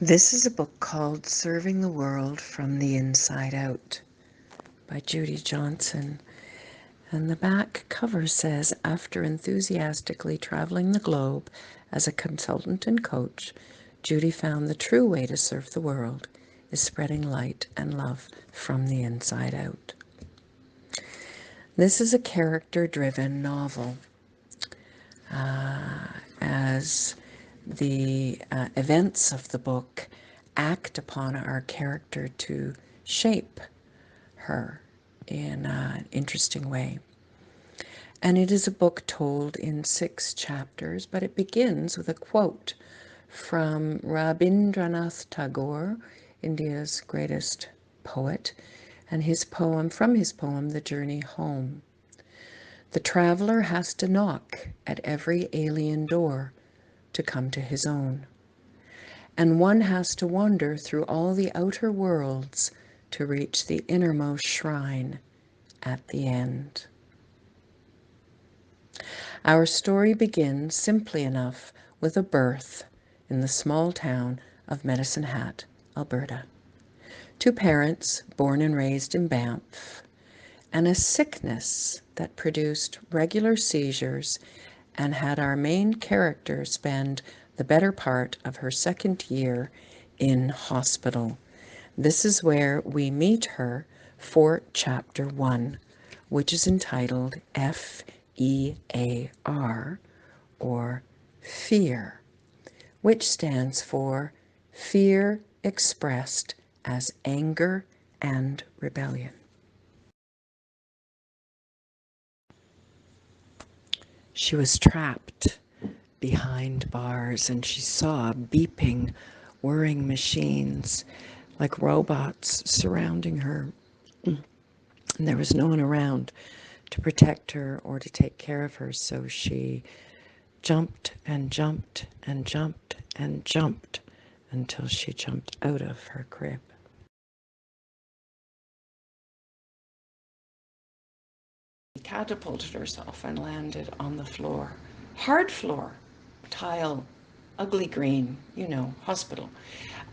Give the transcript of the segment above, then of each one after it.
This is a book called Serving the World from the Inside Out by Judy Johnson. And the back cover says, after enthusiastically traveling the globe as a consultant and coach, Judy found the true way to serve the world is spreading light and love from the inside out. This is a character-driven novel. As the events of the book act upon our character to shape her in an interesting way. And it is a book told in 6 chapters, but it begins with a quote from Rabindranath Tagore, India's greatest poet, and from his poem, The Journey Home. The traveler has to knock at every alien door to come to his own. And one has to wander through all the outer worlds to reach the innermost shrine at the end. Our story begins simply enough with a birth in the small town of Medicine Hat, Alberta. 2 parents born and raised in Banff, and a sickness that produced regular seizures and had our main character spend the better part of her 2nd year in hospital. This is where we meet her for Chapter 1, which is entitled FEAR, or Fear, which stands for Fear Expressed as Anger and Rebellion. She was trapped behind bars, and she saw beeping, whirring machines like robots surrounding her. And there was no one around to protect her or to take care of her, so she jumped and jumped and jumped and jumped until she jumped out of her crib. She catapulted herself and landed on the floor. Hard floor, tile, ugly green, hospital,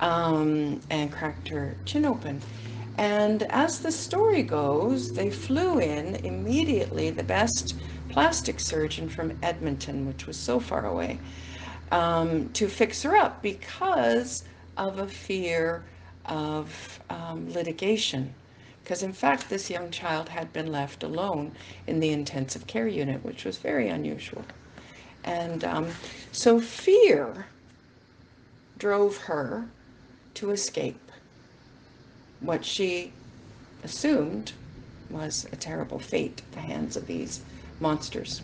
and cracked her chin open. And as the story goes, they flew in immediately, the best plastic surgeon from Edmonton, which was so far away, to fix her up because of a fear of litigation. Because in fact, this young child had been left alone in the intensive care unit, which was very unusual. And so fear drove her to escape what she assumed was a terrible fate at the hands of these monsters.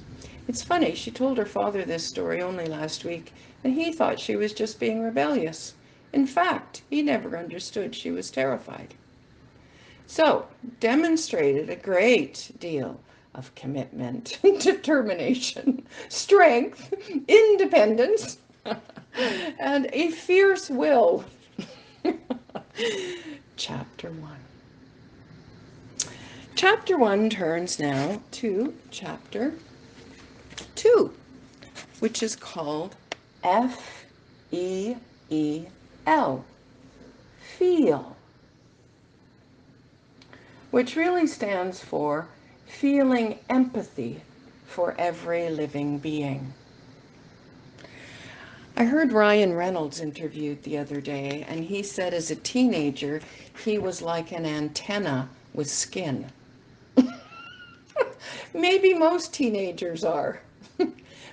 It's funny, she told her father this story only last week, and he thought she was just being rebellious. In fact, he never understood she was terrified. So, demonstrated a great deal of commitment, determination, strength, independence, and a fierce will. Chapter 1. Chapter 1 turns now to Chapter 2, which is called F-E-E-L, Feel, which really stands for feeling empathy for every living being. I heard Ryan Reynolds interviewed the other day, and he said as a teenager, he was like an antenna with skin. Maybe most teenagers are,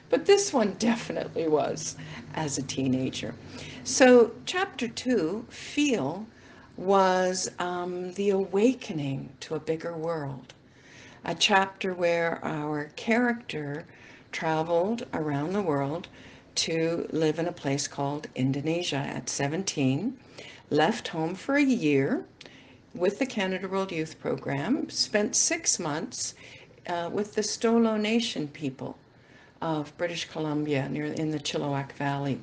but this one definitely was as a teenager. So Chapter 2, Feel, was the awakening to a bigger world. A chapter where our character traveled around the world to live in a place called Indonesia at 17, left home for a year with the Canada World Youth Program, spent 6 months with the Stolo Nation people of British Columbia in the Chilliwack Valley.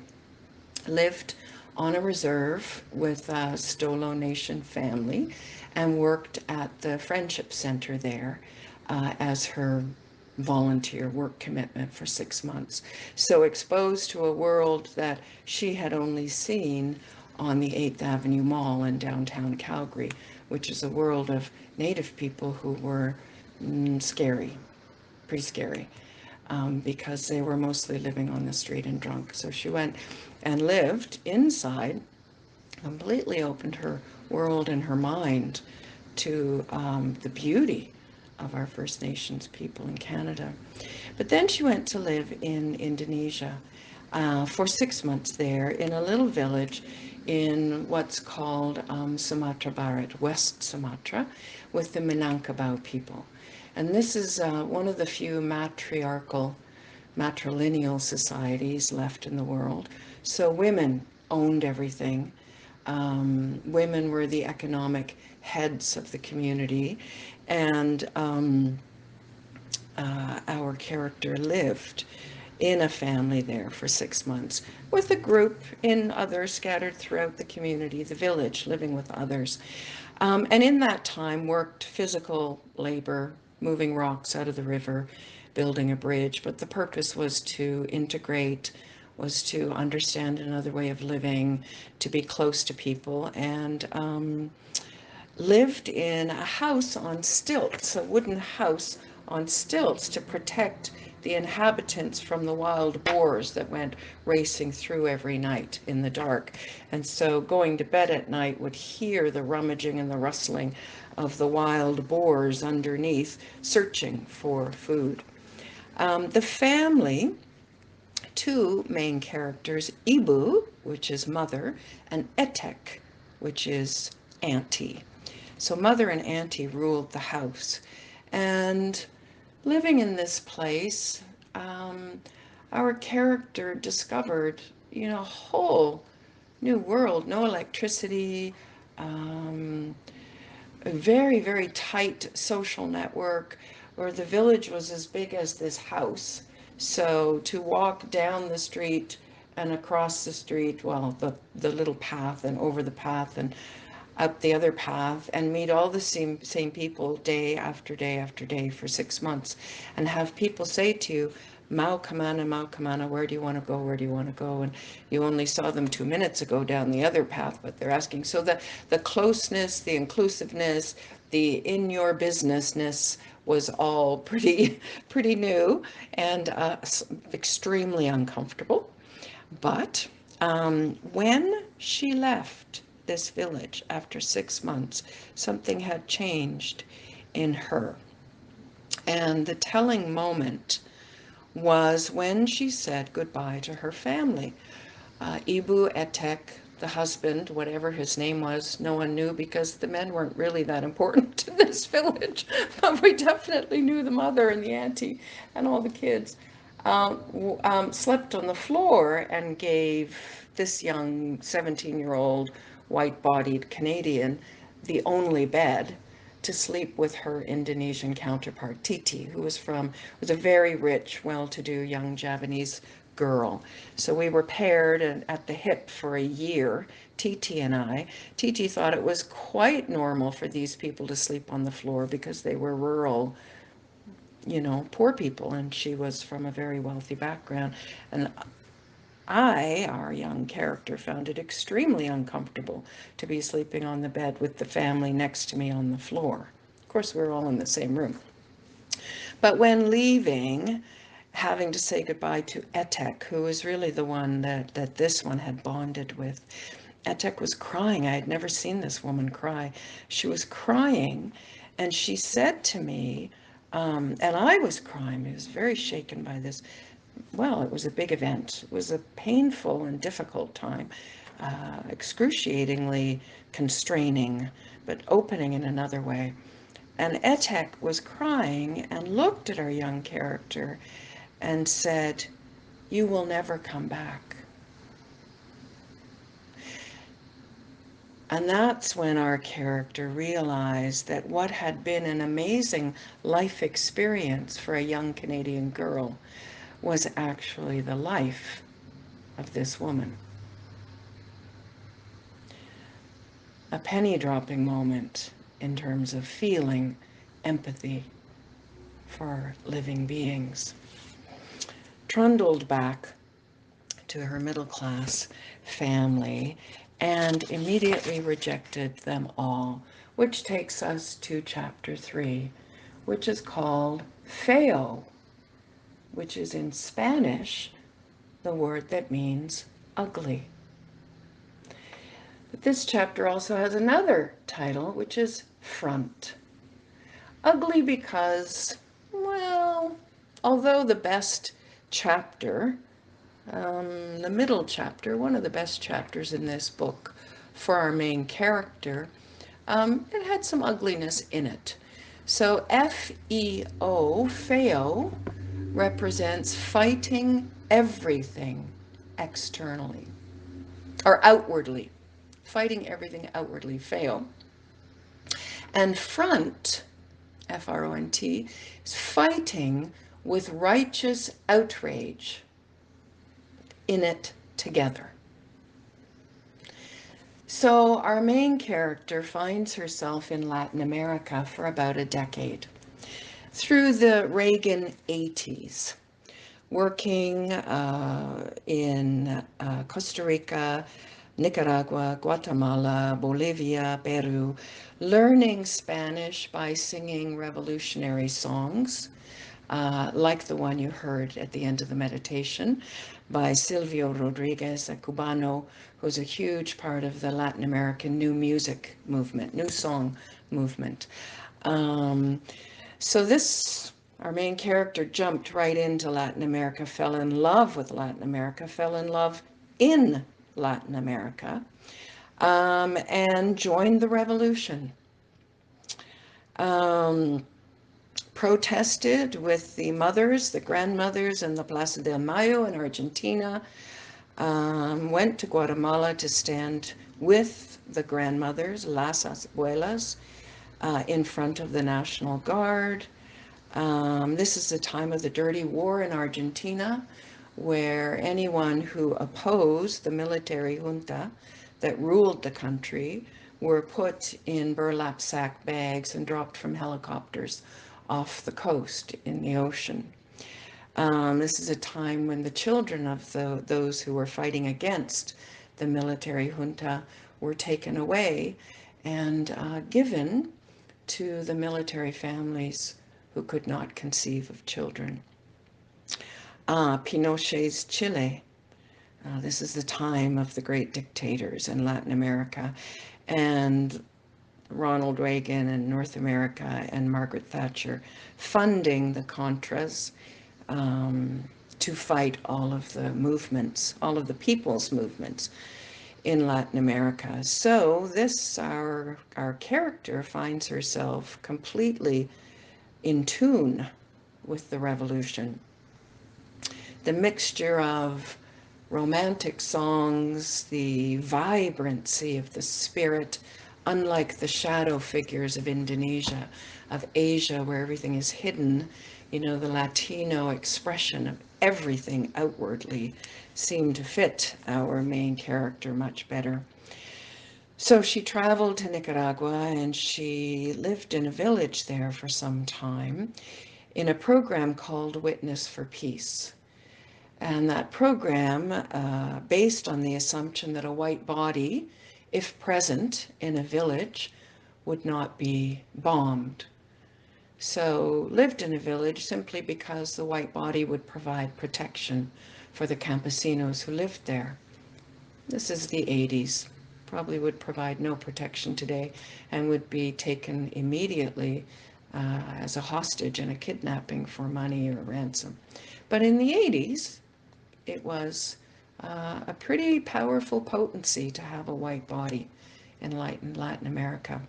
Lived on a reserve with a Stolo Nation family and worked at the Friendship Center there as her volunteer work commitment for 6 months. So exposed to a world that she had only seen on the 8th Avenue Mall in downtown Calgary, which is a world of Native people who were scary, pretty scary, because they were mostly living on the street and drunk. So she went and lived inside, completely opened her world and her mind to the beauty of our First Nations people in Canada. But then she went to live in Indonesia for 6 months there in a little village in what's called Sumatra Barat, West Sumatra, with the Minangkabau people. And this is one of the few matrilineal societies left in the world. So women owned everything. Women were the economic heads of the community, and our character lived in a family there for 6 months with a group in others scattered throughout the community, the village, living with others. And in that time worked physical labor, moving rocks out of the river, building a bridge. But the purpose was to integrate, was to understand another way of living, to be close to people, and lived in a house on stilts, a wooden house on stilts to protect the inhabitants from the wild boars that went racing through every night in the dark. And so going to bed at night would hear the rummaging and the rustling of the wild boars underneath, searching for food. The family, two main characters, Ibu, which is mother, and Etek, which is auntie. So mother and auntie ruled the house. And living in this place, our character discovered, a whole new world, no electricity, a very, very tight social network where the village was as big as this house. So to walk down the street and across the street, well, the little path and over the path and up the other path and meet all the same people day after day after day for 6 months, and have people say to you, Mau Kamana, where do you want to go? Where do you want to go? And you only saw them 2 minutes ago down the other path, but they're asking. So the closeness, the inclusiveness, the in your businessness was all pretty new and extremely uncomfortable. But when she left this village after 6 months, something had changed in her. And the telling moment was when she said goodbye to her family. Ibu Etek, the husband, whatever his name was, no one knew because the men weren't really that important in this village. But we definitely knew the mother and the auntie and all the kids. Slept on the floor and gave this young 17-year-old white-bodied Canadian the only bed to sleep with her Indonesian counterpart, Titi, who was a very rich, well-to-do young Javanese girl. So we were paired at the hip for a year, Titi and I. Titi thought it was quite normal for these people to sleep on the floor because they were rural, poor people, and she was from a very wealthy background. And our young character, found it extremely uncomfortable to be sleeping on the bed with the family next to me on the floor. Of course, we were all in the same room. But when leaving, having to say goodbye to Etek, who was really the one that this one had bonded with, Etek was crying. I had never seen this woman cry. She was crying, and she said to me, and I was crying. I was very shaken by this. Well, it was a big event. It was a painful and difficult time, excruciatingly constraining, but opening in another way. And Etek was crying and looked at our young character and said, "You will never come back." And that's when our character realized that what had been an amazing life experience for a young Canadian girl was actually the life of this woman. A penny dropping moment in terms of feeling empathy for living beings. Trundled back to her middle class family, and immediately rejected them all, which takes us to chapter 3, which is called feo, which is in Spanish the word that means ugly. But this chapter also has another title, which is front. Ugly because, well, although the best chapter, the middle chapter, one of the best chapters in this book for our main character, it had some ugliness in it. So F-E-O, feo, represents fighting everything externally, or outwardly. Fighting everything outwardly, feo. And front, F-R-O-N-T, is fighting with righteous outrage, in it together. So our main character finds herself in Latin America for about a decade, through the Reagan 80s, working in Costa Rica, Nicaragua, Guatemala, Bolivia, Peru, learning Spanish by singing revolutionary songs, like the one you heard at the end of the meditation by Silvio Rodriguez, a Cubano who's a huge part of the Latin American new music movement, new song movement. So this, our main character jumped right into Latin America, fell in love with Latin America, fell in love in Latin America, and joined the revolution. Protested with the mothers, the grandmothers in the Plaza del Mayo in Argentina, went to Guatemala to stand with the grandmothers, las abuelas, in front of the National Guard. This is the time of the dirty war in Argentina, where anyone who opposed the military junta that ruled the country were put in burlap sack bags and dropped from helicopters off the coast in the ocean. This is a time when the children of those who were fighting against the military junta were taken away and given to the military families who could not conceive of children. Pinochet's Chile. This is the time of the great dictators in Latin America, and Ronald Reagan in North America and Margaret Thatcher funding the Contras to fight all of the movements, all of the people's movements in Latin America. So this, our character finds herself completely in tune with the revolution. The mixture of romantic songs, the vibrancy of the spirit, unlike the shadow figures of Indonesia, of Asia, where everything is hidden, you know, the Latino expression of everything outwardly seemed to fit our main character much better. So she traveled to Nicaragua and she lived in a village there for some time in a program called Witness for Peace. And that program, based on the assumption that a white body, if present in a village, would not be bombed. So lived in a village simply because the white body would provide protection for the campesinos who lived there. This is the 80s. Probably would provide no protection today and would be taken immediately as a hostage in a kidnapping for money or ransom. But in the 80s, it was a pretty powerful potency to have a white body in Latin America.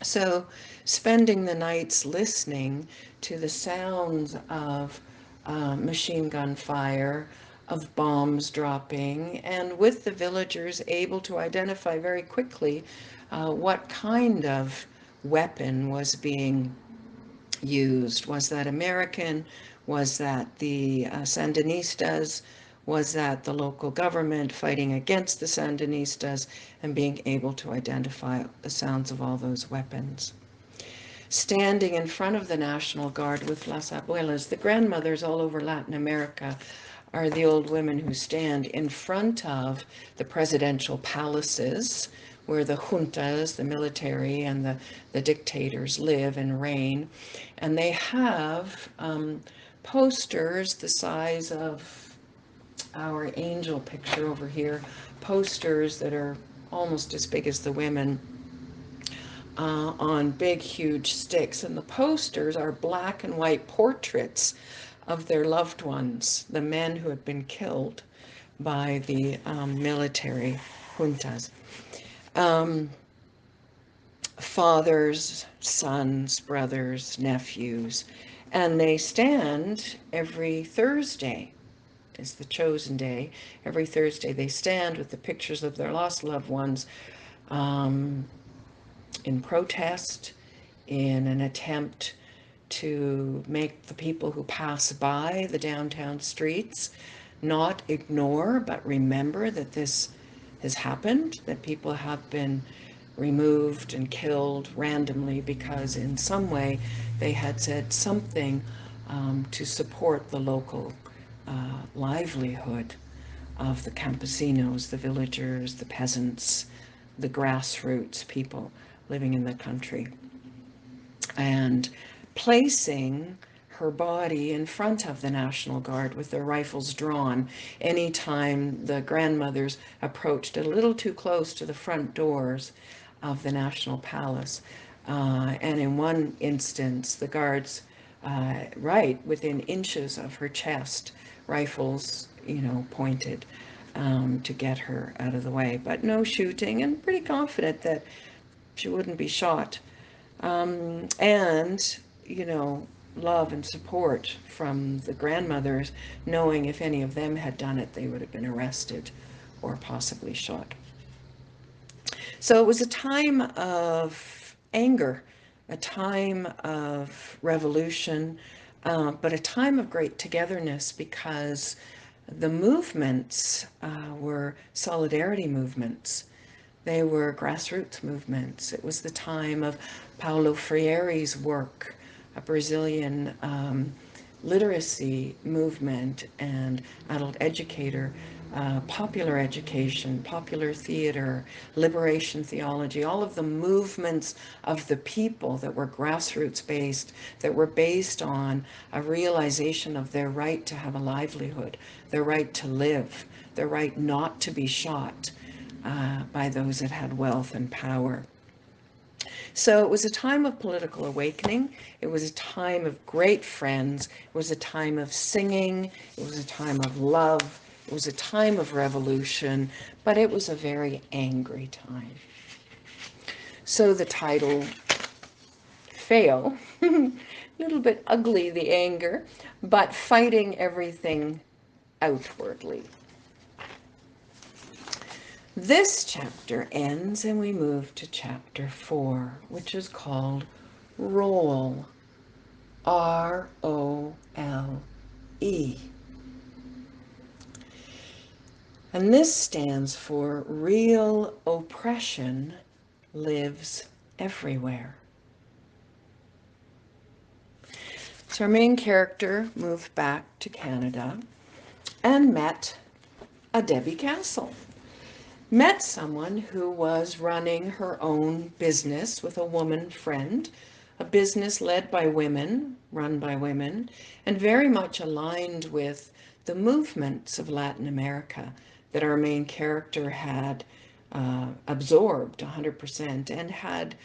So spending the nights listening to the sounds of machine gun fire, of bombs dropping, and with the villagers able to identify very quickly what kind of weapon was being used. Was that American? Was that the Sandinistas? Was that the local government fighting against the Sandinistas, and being able to identify the sounds of all those weapons? Standing in front of the National Guard with Las Abuelas, the grandmothers all over Latin America are the old women who stand in front of the presidential palaces where the juntas, the military, and the dictators live and reign. And they have posters the size of our angel picture over here, posters that are almost as big as the women, on big, huge sticks. And the posters are black and white portraits of their loved ones, the men who have been killed by the military juntas. Fathers, sons, brothers, nephews, and they stand every Thursday. Is the chosen day. Every Thursday they stand with the pictures of their lost loved ones, in protest, in an attempt to make the people who pass by the downtown streets not ignore, but remember that this has happened, that people have been removed and killed randomly because in some way they had said something to support the local livelihood of the campesinos, the villagers, the peasants, the grassroots people living in the country. And placing her body in front of the National Guard with their rifles drawn anytime the grandmothers approached a little too close to the front doors of the National Palace. And in one instance, the guards, right within inches of her chest, rifles, pointed to get her out of the way. But no shooting, and pretty confident that she wouldn't be shot. And, love and support from the grandmothers, knowing if any of them had done it, they would have been arrested or possibly shot. So it was a time of anger, a time of revolution, but a time of great togetherness because the movements were solidarity movements. They were grassroots movements. It was the time of Paulo Freire's work, a Brazilian literacy movement and adult educator, popular education, popular theater, liberation theology, all of the movements of the people that were grassroots based, that were based on a realization of their right to have a livelihood, their right to live, their right not to be shot by those that had wealth and power. So it was a time of political awakening. It was a time of great friends. It was a time of singing. It was a time of love. It was a time of revolution, but it was a very angry time. So the title, Fail, a little bit ugly, the anger, but fighting everything outwardly. This chapter ends and we move to chapter 4, which is called Role, R-O-L-E. And this stands for Real Oppression Lives Everywhere. So our main character moved back to Canada and met a Debbie Castle. Met someone who was running her own business with a woman friend, a business led by women, run by women, and very much aligned with the movements of Latin America that our main character had absorbed 100% and had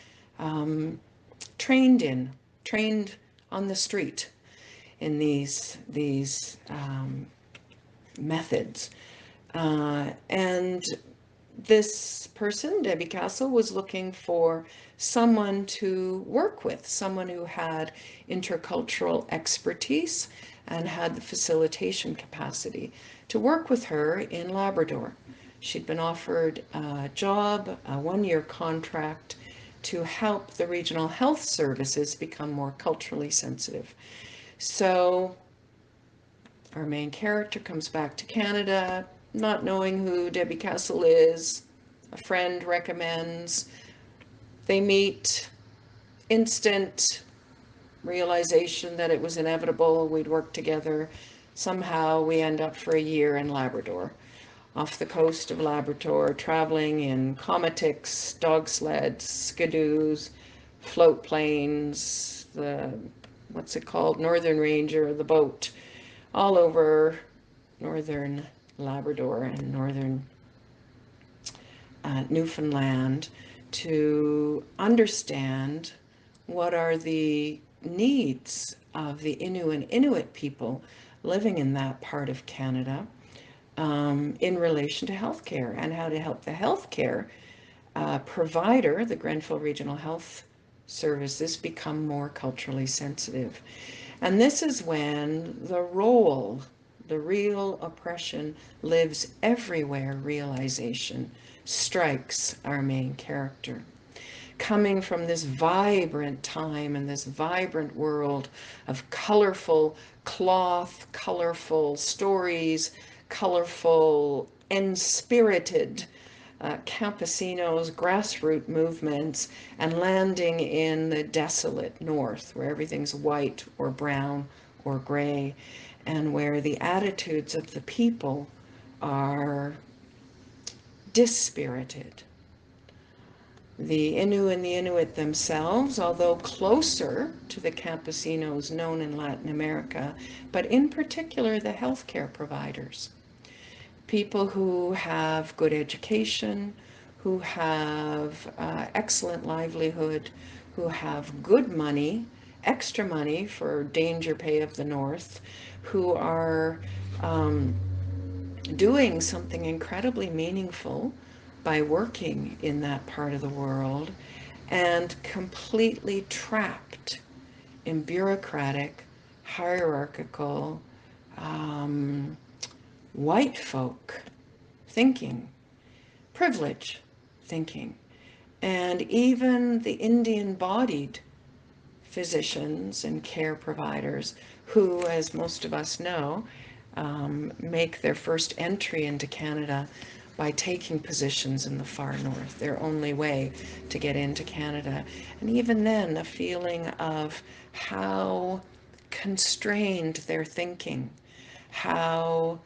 trained on the street in these methods. And this person, Debbie Castle, was looking for someone to work with, someone who had intercultural expertise and had the facilitation capacity to work with her in Labrador. She'd been offered a job, a one-year contract, to help the regional health services become more culturally sensitive. So our main character comes back to Canada, not knowing who Debbie Castle is. A friend recommends. They meet. Instant realization that it was inevitable we'd work together. Somehow we end up for a year in Labrador, off the coast of Labrador, traveling in cometics, dog sleds, skidoos, float planes, the, what's it called, Northern Ranger, the boat, all over northern Labrador and northern Newfoundland to understand what are the needs of the Innu and Inuit people living in that part of Canada, in relation to healthcare, and how to help the healthcare provider, the Grenfell Regional Health Services, become more culturally sensitive. And this is when the role, the real oppression lives everywhere realization strikes our main character. Coming from this vibrant time and this vibrant world of colorful cloth, colorful stories, colorful and spirited campesinos, grassroots movements, and landing in the desolate north where everything's white or brown or gray, and where the attitudes of the people are dispirited. The Innu and the Inuit themselves, although closer to the campesinos known in Latin America, but in particular the healthcare providers, people who have good education, who have excellent livelihood, who have good money, extra money for danger pay of the North, who are doing something incredibly meaningful by working in that part of the world, and completely trapped in bureaucratic, hierarchical, white folk thinking, privilege thinking. And even the Indian-bodied physicians and care providers who, as most of us know, make their first entry into Canada by taking positions in the far north, their only way to get into Canada. And even then, a feeling of how constrained their thinking, how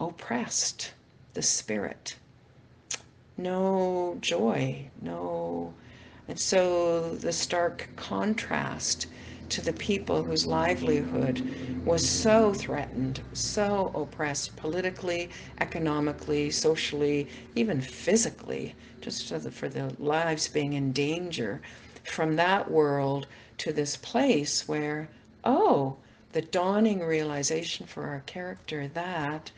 oppressed the spirit, no joy, no. And so the stark contrast to the people whose livelihood was so threatened, so oppressed politically, economically, socially, even physically, just for the lives being in danger, from that world to this place where, oh, the dawning realization for our character that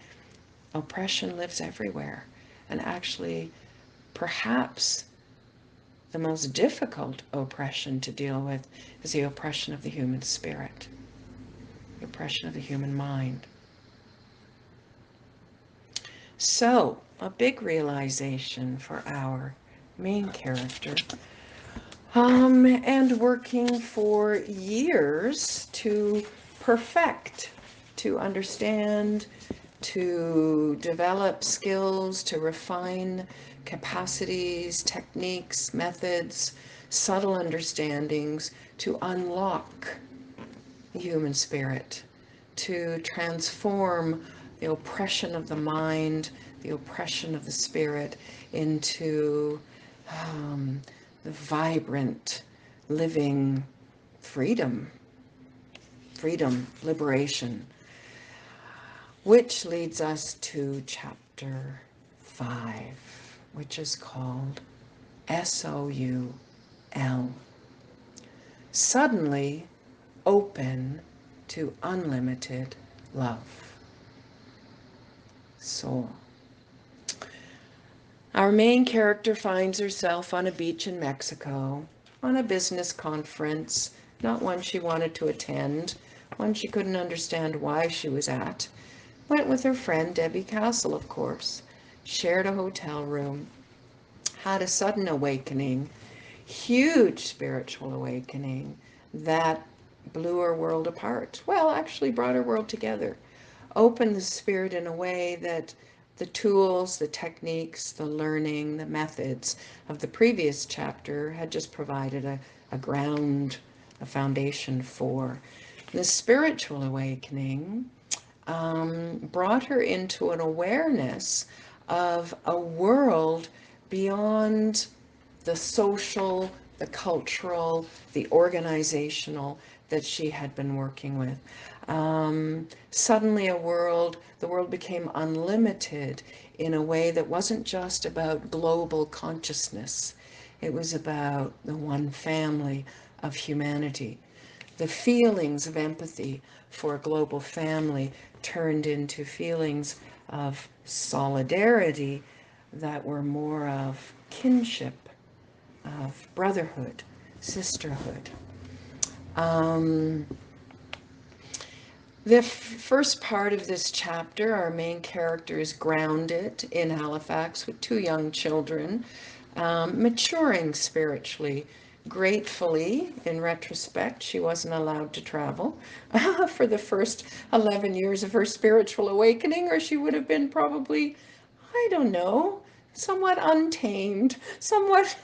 oppression lives everywhere. And actually, perhaps the most difficult oppression to deal with is the oppression of the human spirit, the oppression of the human mind. So, a big realization for our main character, and working for years to perfect, to understand, to develop skills, to refine capacities, techniques, methods, subtle understandings, to unlock the human spirit, to transform the oppression of the mind, the oppression of the spirit into the vibrant, living freedom, liberation. Which leads us to chapter 5, which is called SOUL. Suddenly open to unlimited love. Soul. Our main character finds herself on a beach in Mexico, on a business conference, not one she wanted to attend, one she couldn't understand why she was at. Went with her friend Debbie Castle, of course. Shared a hotel room. Had a sudden awakening, huge spiritual awakening that blew her world apart. Well, actually brought her world together. Opened the spirit in a way that the tools, the techniques, the learning, the methods of the previous chapter had just provided a ground, a foundation for. The spiritual awakening brought her into an awareness of a world beyond the social, the cultural, the organizational that she had been working with. Suddenly the world became unlimited in a way that wasn't just about global consciousness. It was about the one family of humanity. The feelings of empathy for a global family turned into feelings of solidarity that were more of kinship, of brotherhood, sisterhood. Um, the first part of this chapter, our main character is grounded in Halifax with two young children, maturing spiritually. Gratefully, in retrospect, she wasn't allowed to travel for the first 11 years of her spiritual awakening, or she would have been probably, I don't know, somewhat untamed, somewhat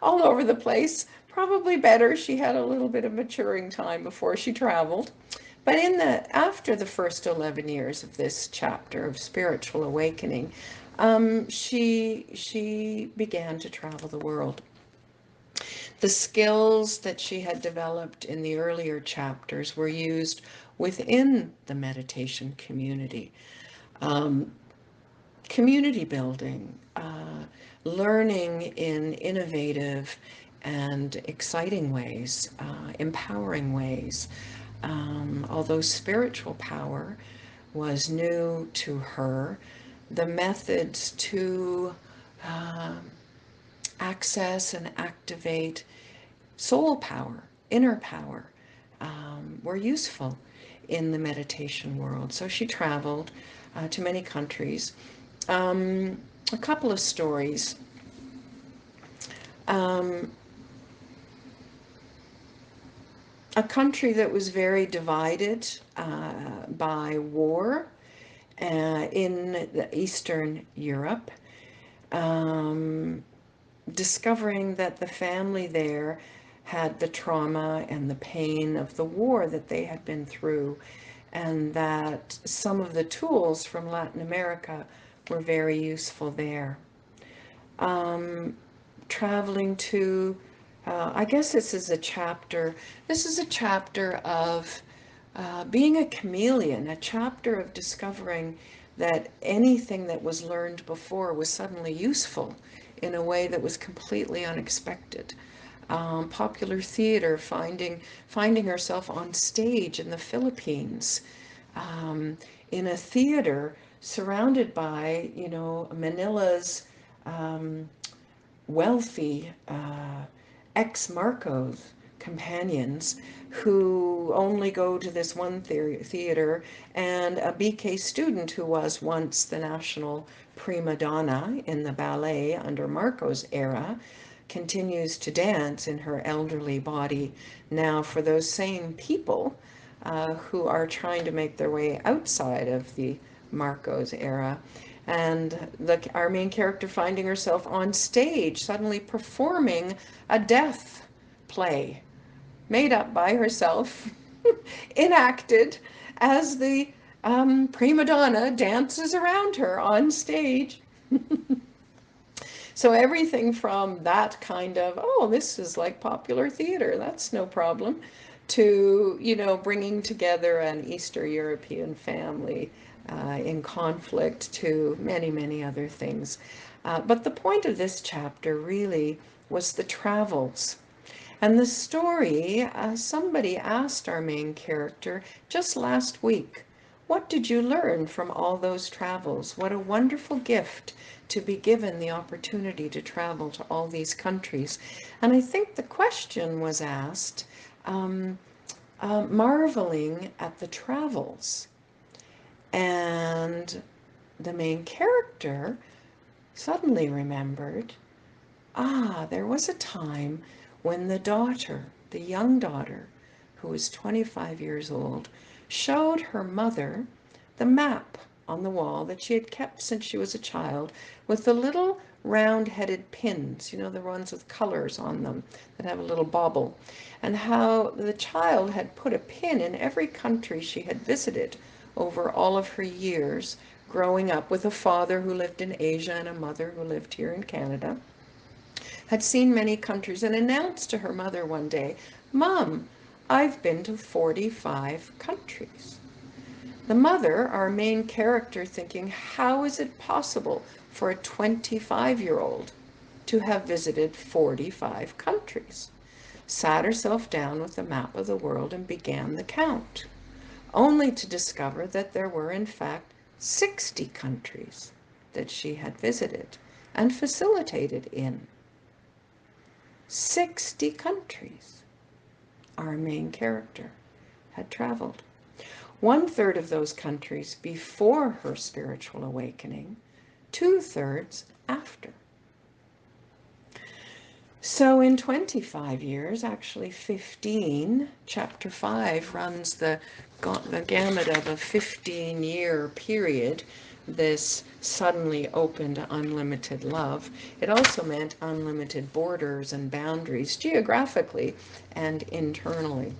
all over the place. Probably better she had a little bit of maturing time before she traveled. But after the first 11 years of this chapter of spiritual awakening, she began to travel the world. The skills that she had developed in the earlier chapters were used within the meditation community. Community building, learning in innovative and exciting ways, empowering ways. Although spiritual power was new to her, the methods to access and activate soul power, inner power, were useful in the meditation world. So she traveled to many countries. A couple of stories. A country that was very divided by war in Eastern Europe, discovering that the family there had the trauma and the pain of the war that they had been through, and that some of the tools from Latin America were very useful there. Traveling to, I guess this is a chapter of being a chameleon, a chapter of discovering that anything that was learned before was suddenly useful in a way that was completely unexpected. Popular theater, finding herself on stage in the Philippines, in a theater surrounded by, Manila's wealthy ex-Marcos companions who only go to this one theater, and a BK student who was once the national prima donna in the ballet under Marcos' era continues to dance in her elderly body now for those same people who are trying to make their way outside of the Marcos era. And our main character finding herself on stage, suddenly performing a death play made up by herself, enacted as the prima donna dances around her on stage. So everything from that kind of, oh, this is like popular theater, that's no problem, to, bringing together an Eastern European family in conflict, to many, many other things. But the point of this chapter really was the travels. And the story, somebody asked our main character just last week, what did you learn from all those travels? What a wonderful gift to be given the opportunity to travel to all these countries. And I think the question was asked, marveling at the travels. And the main character suddenly remembered, there was a time when the young daughter, who was 25 years old, showed her mother the map on the wall that she had kept since she was a child, with the little round-headed pins, the ones with colors on them that have a little bauble, and how the child had put a pin in every country she had visited over all of her years growing up with a father who lived in Asia and a mother who lived here in Canada, had seen many countries, and announced to her mother one day, "Mom, I've been to 45 countries." The mother, our main character, thinking, how is it possible for a 25-year-old to have visited 45 countries? Sat herself down with a map of the world and began the count, only to discover that there were in fact 60 countries that she had visited and facilitated in. 60 countries our main character had traveled. 1/3 of those countries before her spiritual awakening, 2/3 after. So in 25 years, actually 15, chapter 5 runs the gamut of a 15-year period, this suddenly opened unlimited love. It also meant unlimited borders and boundaries geographically and internally.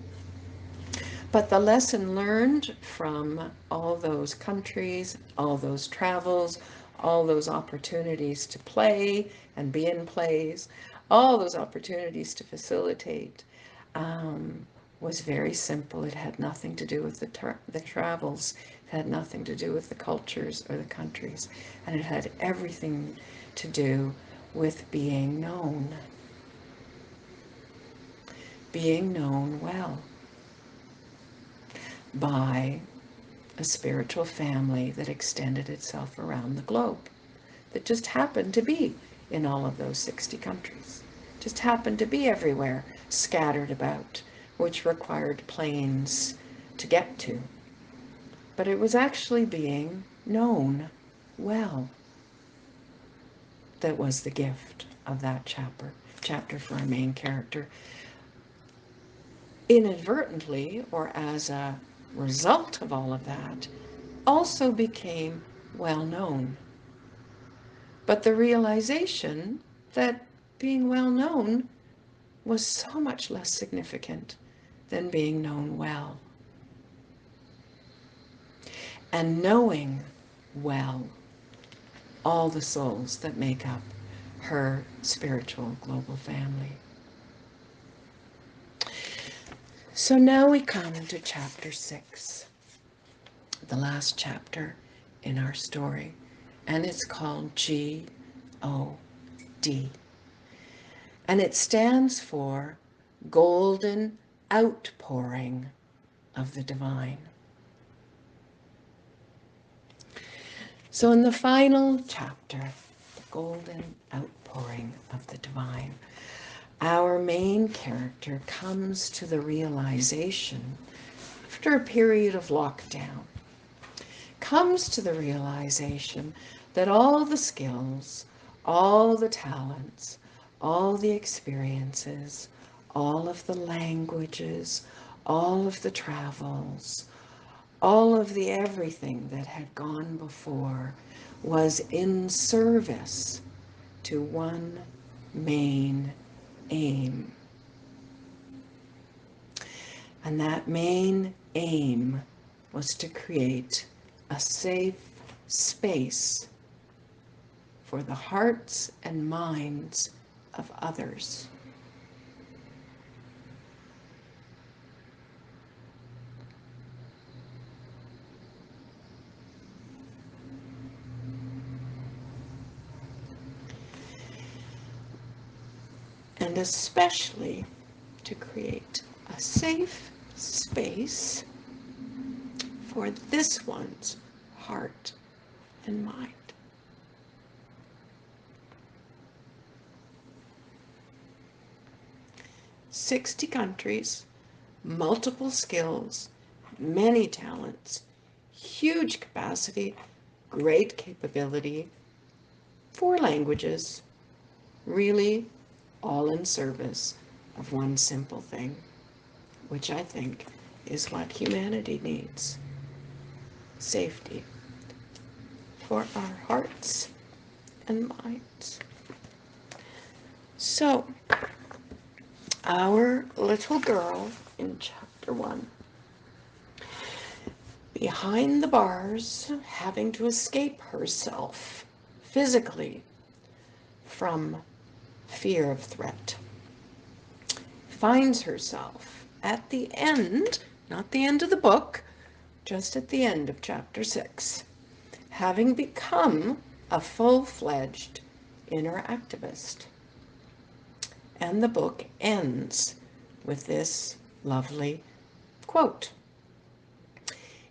But the lesson learned from all those countries, all those travels, all those opportunities to play and be in plays, all those opportunities to facilitate, was very simple. It had nothing to do with the travels. It had nothing to do with the cultures or the countries. And it had everything to do with being known. Being known well by a spiritual family that extended itself around the globe, that just happened to be in all of those 60 countries, just happened to be everywhere, scattered about, which required planes to get to. But it was actually being known well that was the gift of that chapter for our main character. Inadvertently, or as a result of all of that, also became well known. But the realization that being well known was so much less significant than being known well. And knowing well all the souls that make up her spiritual global family. So now we come to chapter 6, the last chapter in our story, and it's called G-O-D. And it stands for Golden Outpouring of the Divine. So in the final chapter, the Golden Outpouring of the Divine, our main character comes to the realization, after a period of lockdown, comes to the realization that all the skills, all the talents, all the experiences, all of the languages, all of the travels, all of the everything that had gone before was in service to one main aim. And that main aim was to create a safe space for the hearts and minds of others. And especially to create a safe space for this one's heart and mind. "60 countries, multiple skills, many talents, huge capacity, great capability, 4 languages, really all in service of one simple thing, which I think is what humanity needs: safety for our hearts and minds." So, our little girl in chapter 1 behind the bars, having to escape herself physically from fear of threat, finds herself at the end, not the end of the book, just at the end of chapter 6, having become a full-fledged inner activist. And the book ends with this lovely quote.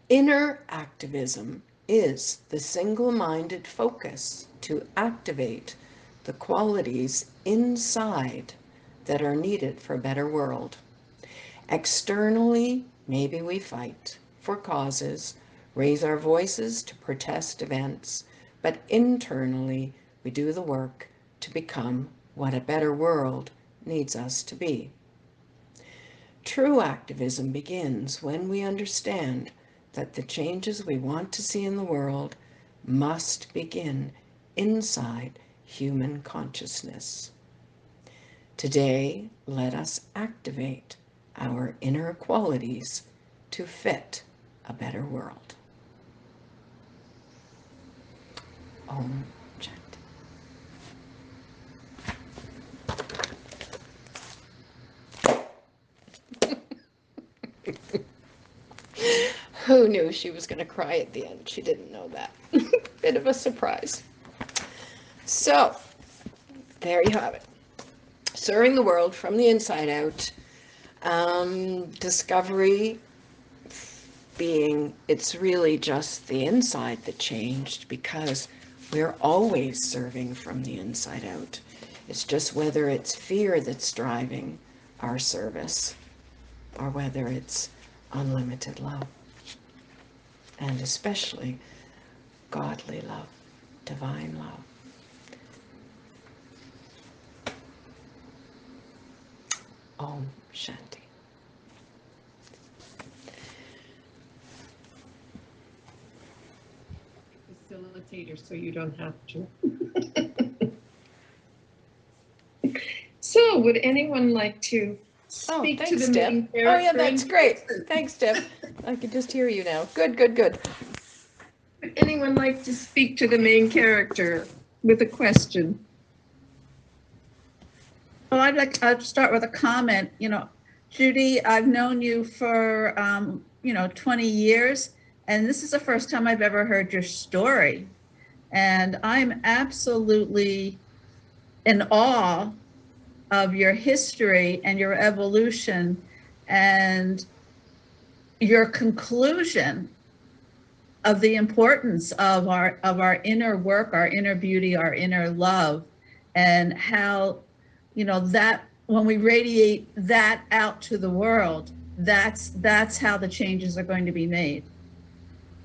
Inner activism is the single-minded focus to activate the qualities inside that are needed for a better world. Externally, maybe we fight for causes, raise our voices to protest events, but internally, we do the work to become what a better world needs us to be. True activism begins when we understand that the changes we want to see in the world must begin inside human consciousness. Today, let us activate our inner qualities to fit a better world. Om Shanti. Who knew she was going to cry at the end? She didn't know that. Bit of a surprise. So, there you have it. Serving the world from the inside out. Discovery being, it's really just the inside that changed, because we're always serving from the inside out. It's just whether it's fear that's driving our service or whether it's unlimited love. And especially godly love, divine love. Om Shanti. Facilitator, so you don't have to. So, would anyone like to speak to the main character? Oh, yeah, that's great. Thanks, Deb. I can just hear you now. Good, good, good. Would anyone like to speak to the main character with a question? Well, I'd like to start with a comment. You know, Judy, I've known you for, 20 years, and this is the first time I've ever heard your story. And I'm absolutely in awe of your history and your evolution and your conclusion of the importance of our inner work, our inner beauty, our inner love, and how, that when we radiate that out to the world, that's how the changes are going to be made.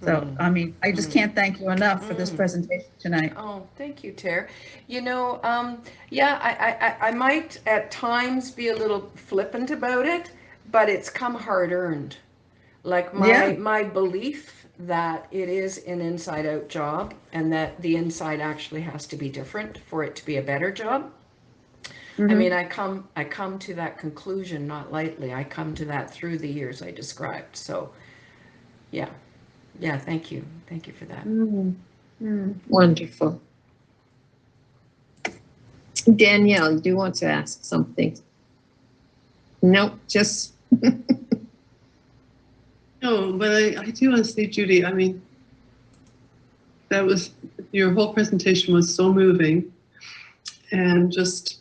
So, I mean, I just can't thank you enough for this presentation tonight. Oh, thank you, Tara. Yeah, I might at times be a little flippant about it, but it's come hard earned. Like my belief that it is an inside out job and that the inside actually has to be different for it to be a better job. Mm-hmm. I mean, I come to that conclusion not lightly. I come to that through the years I described. So, yeah, thank you for that. Wonderful. Danielle, do you want to ask something? Nope, just. No, but I do want to say, Judy, I mean, your whole presentation was so moving, and just,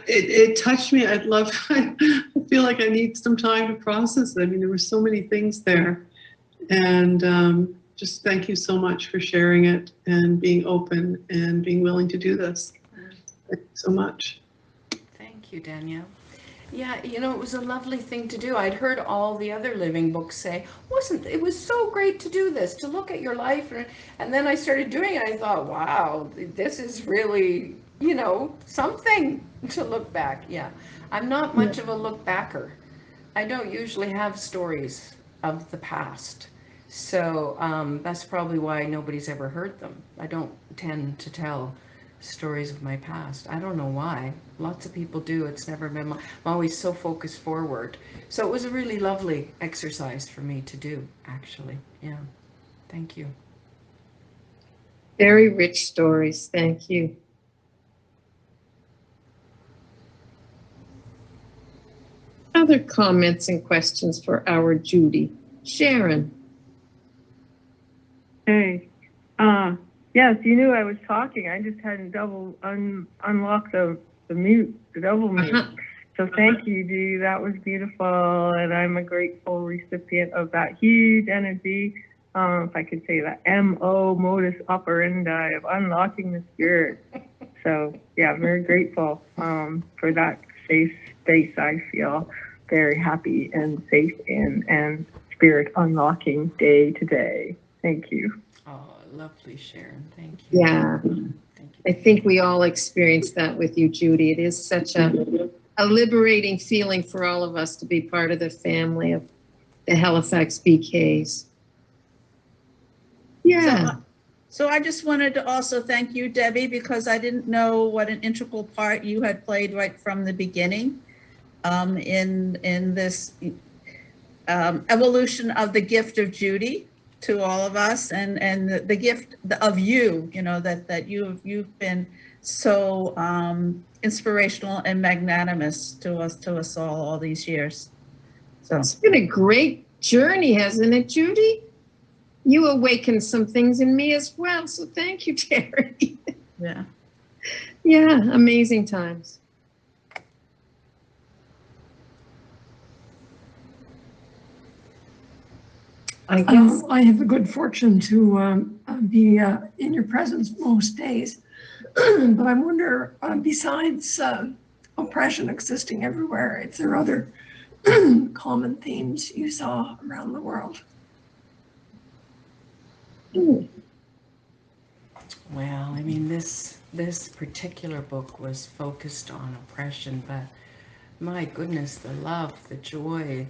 it touched me. I feel like I need some time to process it. I mean, there were so many things there, and just thank you so much for sharing it and being open and being willing to do this. Thank you so much. Thank you, Danielle. Yeah, it was a lovely thing to do. I'd heard all the other living books say, it was so great to do this, to look at your life. And then I started doing it. I thought, wow, this is really, something to look back. Yeah, I'm not much of a look backer. I don't usually have stories of the past. So that's probably why nobody's ever heard them. I don't tend to tell stories of my past. I don't know why. Lots of people do. It's never been I'm always so focused forward. So it was a really lovely exercise for me to do, actually. Yeah. Thank you. Very rich stories. Thank you. Other comments and questions for our Judy? Sharon. Hey, yes, you knew I was talking. I just hadn't unlocked the double mute. So thank you, Dee. That was beautiful, and I'm a grateful recipient of that huge energy. If I could say that, modus operandi of unlocking the spirit. So yeah, I'm very grateful for that safe space. I feel very happy and safe in, and spirit unlocking day to day. Thank you. Oh, lovely, Sharon. Thank you. Yeah, Thank you. I think we all experienced that with you, Judy. It is such a liberating feeling for all of us to be part of the family of the Halifax BKs. Yeah. So I just wanted to also thank you, Debbie, because I didn't know what an integral part you had played right from the beginning in this evolution of the gift of Judy to all of us, and the gift of you, that you've been so inspirational and magnanimous to us all these years. So it's been a great journey, hasn't it, Judy? You awakened some things in me as well. So thank you, Terry. Yeah. Yeah, amazing times. I guess I have the good fortune to be in your presence most days. But I wonder, besides oppression existing everywhere, if there are other common themes you saw around the world. Well, I mean, this particular book was focused on oppression, but my goodness, the love, the joy,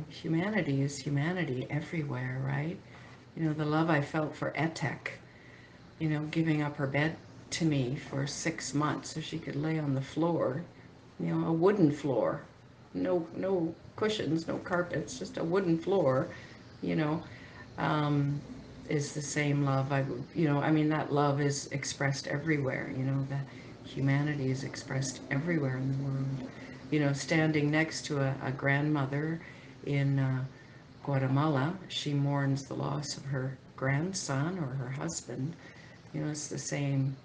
humanity is humanity everywhere, right? The love I felt for Etek, giving up her bed to me for 6 months so she could lay on the floor, a wooden floor, no cushions, no carpets, just a wooden floor, you know, is the same love. That love is expressed everywhere, that humanity is expressed everywhere in the world. Standing next to a grandmother in Guatemala, she mourns the loss of her grandson or her husband. It's the same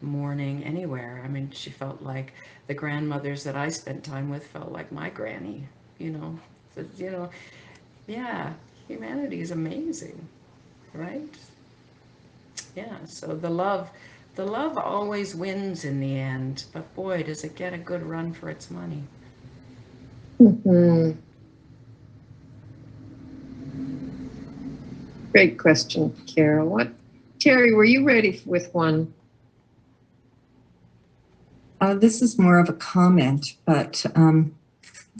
mourning anywhere. I mean, she felt like the grandmothers that I spent time with felt like my granny, So, yeah, humanity is amazing, right? Yeah, so the love always wins in the end, but boy, does it get a good run for its money. Mm-hmm. Great question, Carol. Terry, were you ready with one? This is more of a comment, but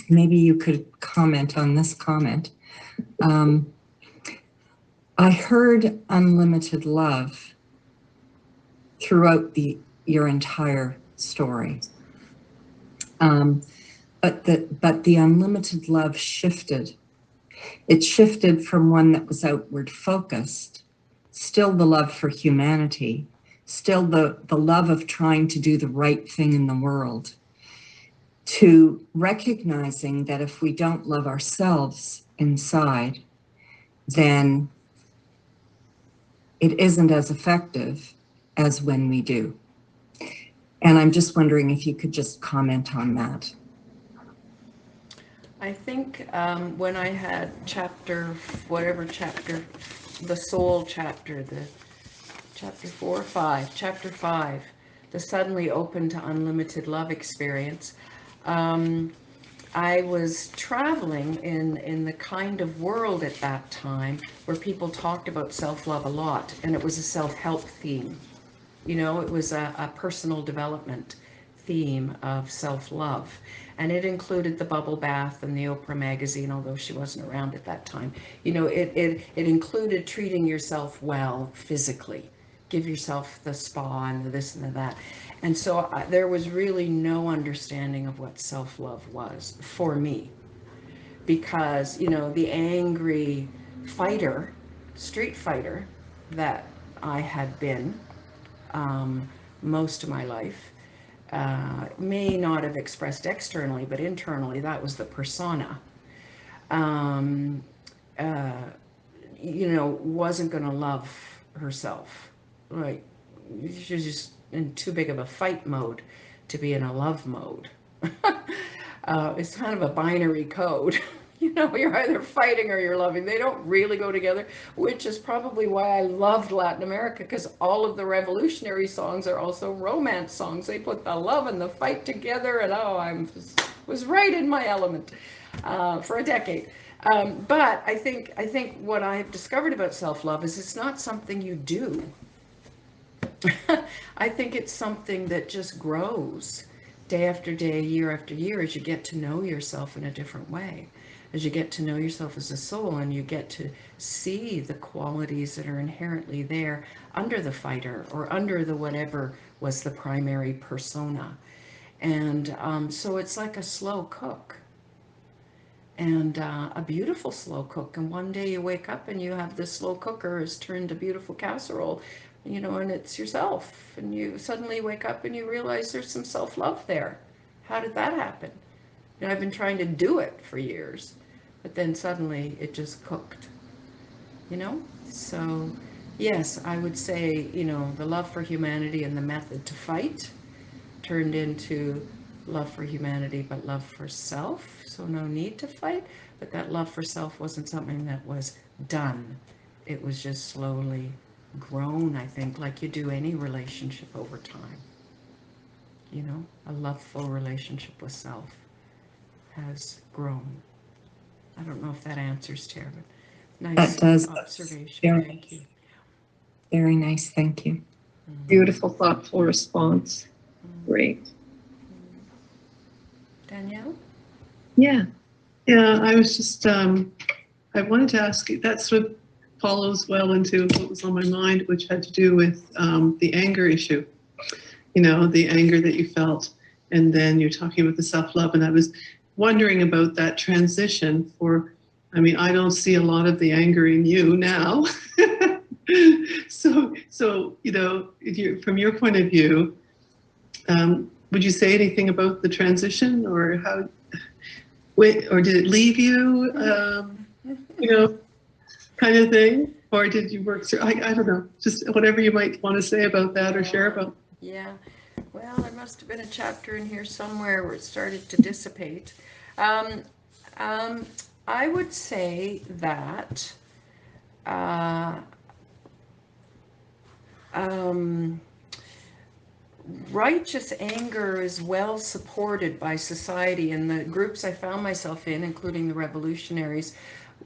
maybe you could comment on this comment. I heard unlimited love throughout your entire story. But the unlimited love shifted. It shifted from one that was outward focused, still the love for humanity, still the love of trying to do the right thing in the world, to recognizing that if we don't love ourselves inside, then it isn't as effective as when we do. And I'm just wondering if you could just comment on that. I think when I had chapter, the soul chapter, the chapter 4 or 5, chapter 5, the suddenly open to unlimited love experience, I was traveling in the kind of world at that time where people talked about self-love a lot, and it was a self-help theme. It was a personal development theme of self-love. And it included the bubble bath and the Oprah magazine, although she wasn't around at that time. It included treating yourself well physically, give yourself the spa and the this and the that. And so there was really no understanding of what self-love was for me, because, you know, the angry fighter, street fighter that I had been most of my life, may not have expressed externally, but internally, that was the persona. Um, uh, you know, wasn't going to love herself. Like, she was just in too big of a fight mode to be in a love mode. It's kind of a binary code. You know, you're either fighting or you're loving. They don't really go together, which is probably why I loved Latin America, because all of the revolutionary songs are also romance songs. They put the love and the fight together, and oh, I was right in my element for a decade. But I think what I have discovered about self-love is it's not something you do. I think it's something that just grows day after day, year after year, as you get to know yourself in a different way, as you get to know yourself as a soul, and you get to see the qualities that are inherently there under the fighter or under the whatever was the primary persona. And so it's like a slow cook, and a beautiful slow cook. And one day you wake up and you have this slow cooker has turned a beautiful casserole, you know, and it's yourself. And you suddenly wake up and you realize there's some self-love there. How did that happen? You know, I've been trying to do it for years, but then suddenly it just cooked, you know? So yes, I would say, you know, the love for humanity and the method to fight turned into love for humanity, but love for self. So no need to fight, but that love for self wasn't something that was done. It was just slowly grown, I think, like you do any relationship over time. You know, a loveful relationship with self has grown. I don't know if that answers, Tara, but nice That does. observation. Very, Thank you. very nice. Thank you. Beautiful, thoughtful response. Great. Danielle? Yeah. Yeah, I was just, I wanted to ask you, that sort of follows well into what was on my mind, which had to do with the anger issue, you know, the anger that you felt. And then you're talking about the self-love. And I was wondering about that transition for, I mean, I don't see a lot of the anger in you now. So, you know, from your point of view, would you say anything about the transition, or how, or did it leave you, you know, kind of thing? Or did you work through, I don't know, just whatever you might want to say about that or share about. Yeah. Well, there must have been a chapter in here somewhere where it started to dissipate. Um, um, I would say that uh, um, righteous anger is well supported by society, and the groups I found myself in, including the revolutionaries,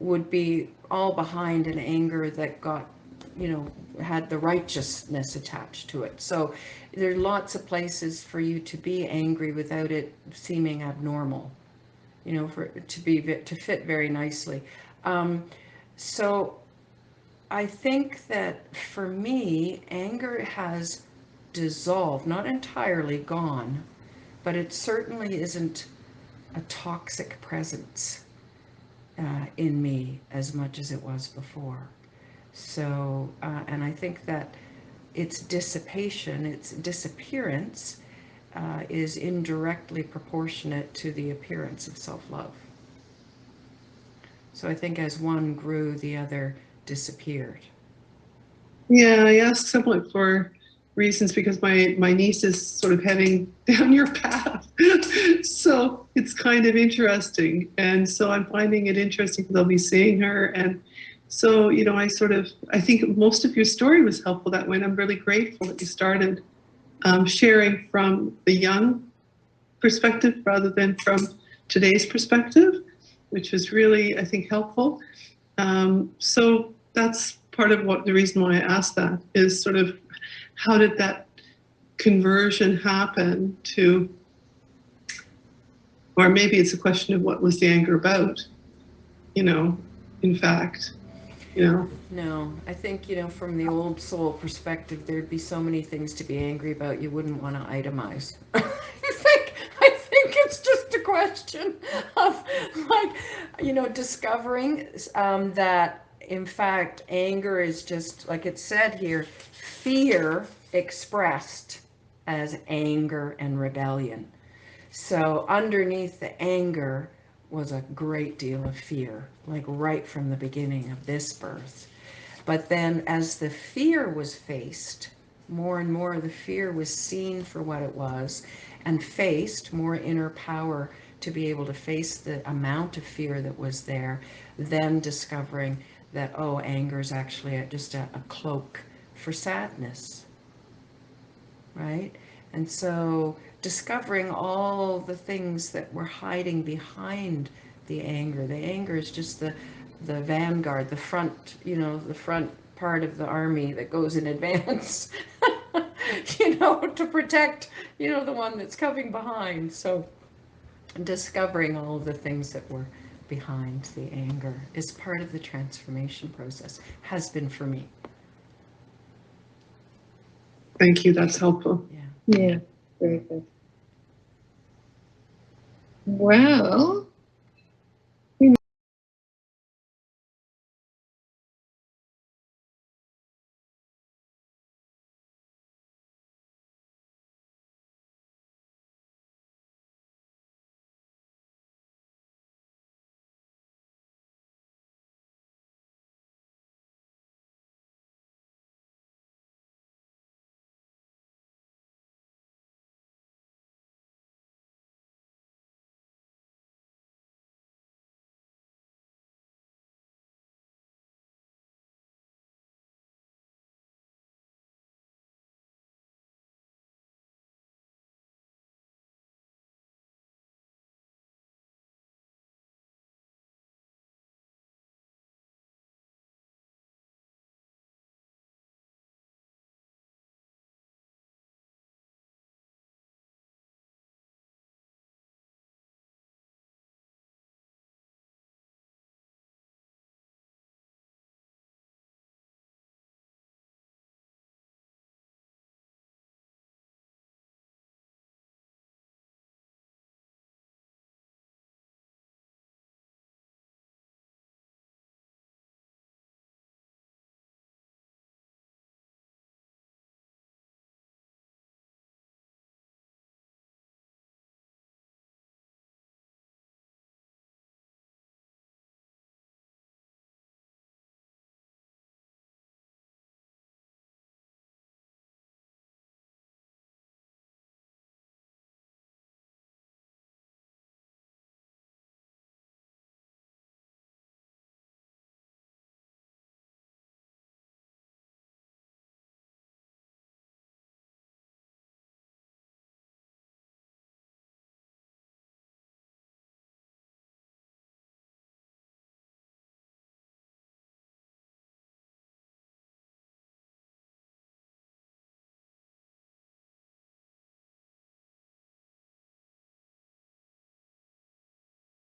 would be all behind an anger that got, you know, had the righteousness attached to it. So there are lots of places for you to be angry without it seeming abnormal, you know, for to fit very nicely. So I think that for me, anger has dissolved, not entirely gone, but it certainly isn't a toxic presence in me as much as it was before. So, and I think that its dissipation, its disappearance, is indirectly proportionate to the appearance of self-love. So I think as one grew, the other disappeared. Yeah, I asked somewhat for reasons because my niece is sort of heading down your path. So it's kind of interesting. And so I'm finding it interesting because I'll be seeing her. And so, you know, I think most of your story was helpful that way. And I'm really grateful that you started sharing from the young perspective rather than from today's perspective, which was really, I think, helpful. So that's part of what the reason why I asked that is sort of how did that conversion happen to, or maybe it's a question of what was the anger about, you know, in fact. you know. No, I think, from the old soul perspective, there'd be so many things to be angry about you wouldn't want to itemize. I think it's just a question of, like, discovering that, in fact, anger is just, like it said here, fear expressed as anger and rebellion. So underneath the anger was a great deal of fear, like right from the beginning of this birth. But then as the fear was faced, more and more the fear was seen for what it was and faced, more inner power to be able to face the amount of fear that was there, then discovering that, oh, anger is actually just a cloak for sadness, right? And so discovering all the things that were hiding behind the anger. The anger is just the vanguard, the front, the front part of the army that goes in advance, to protect, the one that's coming behind. So discovering all of the things that were behind the anger is part of the transformation process, has been for me. Thank you, that's helpful. Yeah, very good. Well,